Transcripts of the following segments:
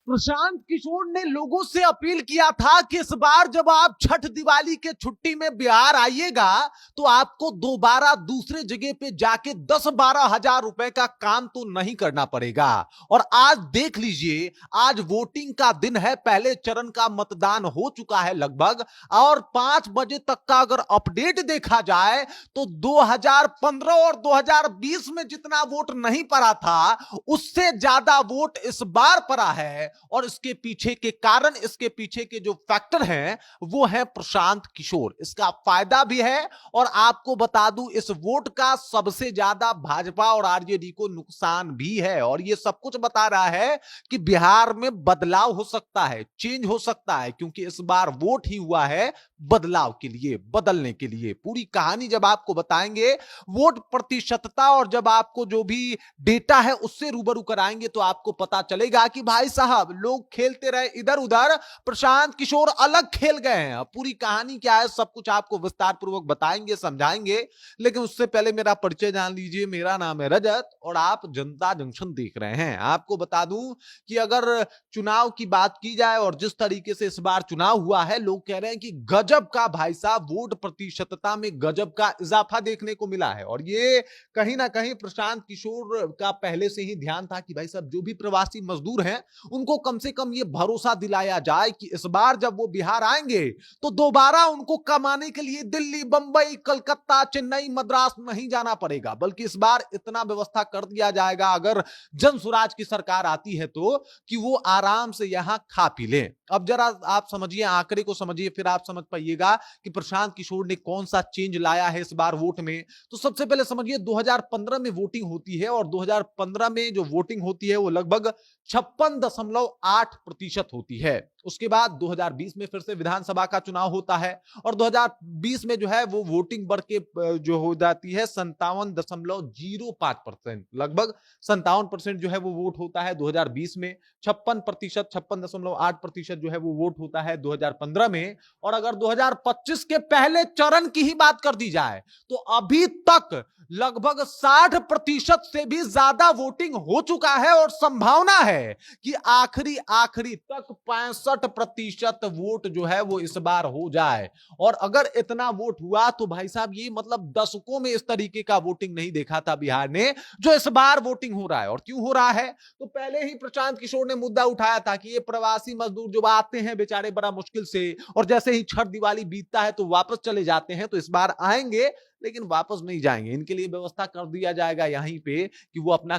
प्रशांत किशोर ने लोगों से अपील किया था कि इस बार जब आप छठ दिवाली के छुट्टी में बिहार आइएगा तो आपको दोबारा दूसरे जगह पे जाके 10-12 हजार रुपए का काम तो नहीं करना पड़ेगा। और आज देख लीजिए, आज वोटिंग का दिन है, पहले चरण का मतदान हो चुका है लगभग, और 5 बजे तक का अगर अपडेट देखा जाए तो 2015 और 2020 में जितना वोट नहीं पड़ा था उससे ज्यादा वोट इस बार पड़ा है। और इसके पीछे के कारण, इसके पीछे के जो फैक्टर हैं वो है प्रशांत किशोर। इसका फायदा भी है और आपको बता दूं इस वोट का सबसे ज्यादा भाजपा और आरजेडी को नुकसान भी है। और ये सब कुछ बता रहा है कि बिहार में बदलाव हो सकता है, चेंज हो सकता है, क्योंकि इस बार वोट ही हुआ है बदलाव के लिए, बदलने के लिए। पूरी कहानी जब आपको बताएंगे, वोट प्रतिशतता और जब आपको जो भी डेटा है उससे रूबरू कराएंगे तो आपको पता चलेगा कि भाई साहब लोग खेलते रहे इधर उधर, प्रशांत किशोर अलग खेल गए हैं। पूरी कहानी क्या है सब कुछ आपको विस्तार पूर्वक बताएंगे, समझाएंगे। लेकिन उससे पहले मेरा परिचय जान लीजिए। मेरा नाम है रजत और आप जनता जंक्शन देख रहे हैं। आपको बता दूं कि अगर चुनाव की बात की जाए और जिस तरीके से इस बार चुनाव हुआ है, लोग कह रहे हैं कि गजब का भाई साहब वोट प्रतिशतता में गजब का इजाफा देखने को मिला है। और ये कहीं ना कहीं प्रशांत किशोर का पहले से ही ध्यान था कि भाई साहब जो भी प्रवासी मजदूर हैं उनको कम से कम ये भरोसा दिलाया जाए कि इस बार जब वो बिहार आएंगे तो दोबारा उनको कमाने के लिए दिल्ली, बंबई, कलकत्ता, चेन्नई, मद्रास नहीं जाना पड़ेगा, बल्कि इस बार इतना व्यवस्था कर दिया जाएगा अगर जन स्वराज की सरकार आती है तो, कि वो आराम से यहां खा पी ले। अब जरा आप समझिए, आंकड़े को समझिए, फिर आप समझ पाइएगा कि प्रशांत किशोर ने कौन सा चेंज लाया है इस बार वोट में। तो सबसे पहले समझिए, 2015 में वोटिंग होती है और 2015 में जो वोटिंग होती है वो लगभग 56.8% होती है। उसके बाद 2020 में फिर से विधानसभा का चुनाव होता है और 2020 में जो है वो वोटिंग बढ़ के जो हो जाती है 57.05%, लगभग 57% जो है वो वोट होता है 2020 में। 56%, 56.8% जो है वो वोट होता है 2015 में। और अगर 2025 के पहले चरण की ही बात कर दी जाए तो अभी तक लगभग 60% से भी ज्यादा वोटिंग हो चुका है और संभावना है कि आखिरी तक 65% वोट जो है वो इस बार हो जाए। और अगर इतना वोट हुआ तो भाई साहब ये मतलब दशकों में इस तरीके का वोटिंग नहीं देखा था बिहार ने, जो इस बार वोटिंग हो रहा है। और क्यों हो रहा है तो पहले ही प्रशांत किशोर ने मुद्दा उठाया था कि ये प्रवासी मजदूर जो आते हैं बेचारे बड़ा मुश्किल से, और जैसे ही छठ दिवाली बीतता है तो वापस चले जाते हैं, तो इस बार आएंगे लेकिन वापस नहीं जाएंगे। इनके लिए व्यवस्था कर दिया जाएगा यहीं पे कि वो अपना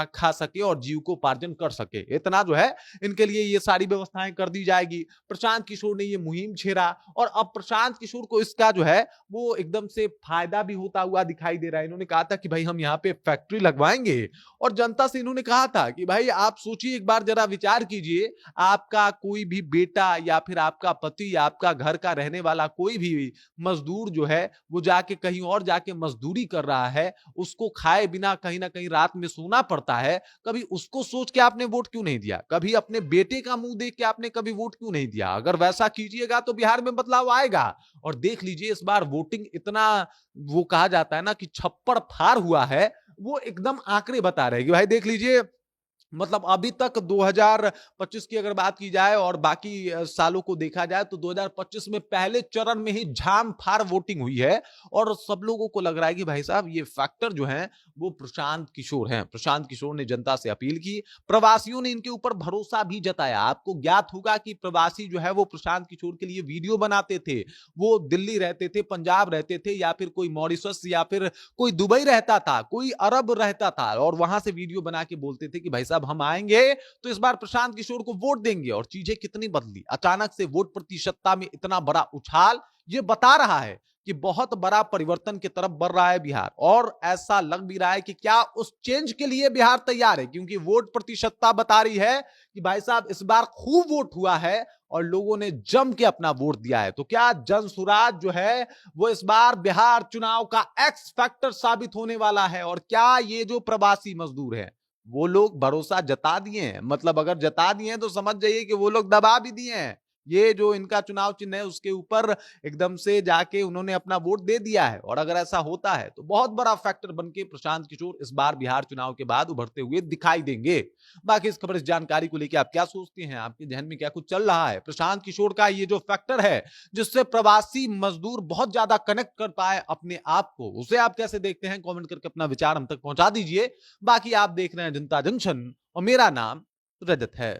खा सके और जीविकोपार्जन कर सके। इतना जो है इनके लिए ये सारी व्यवस्थाएं कर दी जाएगी। प्रशांत किशोर ने ये मुहिम छेड़ा और अब प्रशांत किशोर को इसका जो है वो एकदम से फायदा भी होता हुआ दिखाई दे रहा है। इन्होंने कहा था कि भाई हम यहाँ पे फैक्ट्री लगवाएंगे और जनता से इन्होंने कहा था कि भाई आप सोचिए, एक बार जरा विचार कीजिए, आपका कोई भी बेटा या फिर आपका पति या आपका घर का रहने वाला कोई भी मजदूर जो है वो जाके कहीं और जाके मजदूरी कर रहा है, उसको खाए बिना कहीं ना कहीं रात में सोना पड़ता है। कभी उसको सोच के आपने वोट क्यों नहीं दिया? कभी अपने बेटे का मुंह देख के आपने कभी वोट क्यों नहीं दिया? अगर वैसा कीजिएगा तो बिहार में बदलाव आएगा। और देख लीजिए इस बार वोटिंग इतना, वो कहा जाता है ना कि छप्पर फाड़ हुआ है, वो एकदम आंकड़े बता रहे हैं कि भाई देख लीजिए, मतलब अभी तक 2025 की अगर बात की जाए और बाकी सालों को देखा जाए तो 2025 में पहले चरण में ही झाम फाड़ वोटिंग हुई है। और सब लोगों को लग रहा है कि भाई साहब ये फैक्टर जो है वो प्रशांत किशोर हैं। प्रशांत किशोर ने जनता से अपील की, प्रवासियों ने इनके ऊपर भरोसा भी जताया। आपको ज्ञात होगा कि प्रवासी जो है वो प्रशांत किशोर के लिए वीडियो बनाते थे। वो दिल्ली रहते थे, पंजाब रहते थे, या फिर कोई मॉरिशस या फिर कोई दुबई रहता था, कोई अरब रहता था, और वहां से वीडियो बना के बोलते थे कि भाई साहब हम आएंगे तो इस बार प्रशांत किशोर को वोट देंगे। और चीजें कितनी बदली, अचानक से वोट प्रतिशतता में इतना बड़ा उछाल, ये बता रहा है कि बहुत बड़ा परिवर्तन की तरफ बढ़ रहा है बिहार। और ऐसा लग भी रहा है कि क्या उस चेंज के लिए बिहार तैयार है, क्योंकि वोट प्रतिशतता बता रही है कि भाई साहब इस बार खूब वोट हुआ है और लोगों ने जम के अपना वोट दिया है। तो क्या जन स्वराज जो है वो इस बार बिहार चुनाव का एक्स फैक्टर साबित होने वाला है? और क्या ये जो प्रवासी मजदूर है वो लोग भरोसा जता दिए हैं? मतलब अगर जता दिए हैं तो समझ जाइए कि वो लोग दबा भी दिए हैं ये जो इनका चुनाव चिन्ह है उसके ऊपर एकदम से जाके उन्होंने अपना वोट दे दिया है। और अगर ऐसा होता है तो बहुत बड़ा फैक्टर बनके प्रशांत किशोर इस बार बिहार चुनाव के बाद उभरते हुए दिखाई देंगे। बाकी इस खबर, इस जानकारी को लेकर आप क्या सोचते हैं? आपके जहन में क्या कुछ चल रहा है? प्रशांत किशोर का ये जो फैक्टर है जिससे प्रवासी मजदूर बहुत ज्यादा कनेक्ट कर पाए अपने आप को, उसे आप कैसे देखते हैं? कमेंट करके अपना विचार हम तक पहुंचा दीजिए। बाकी आप देख रहे हैं जनता जंक्शन और मेरा नाम रजत है।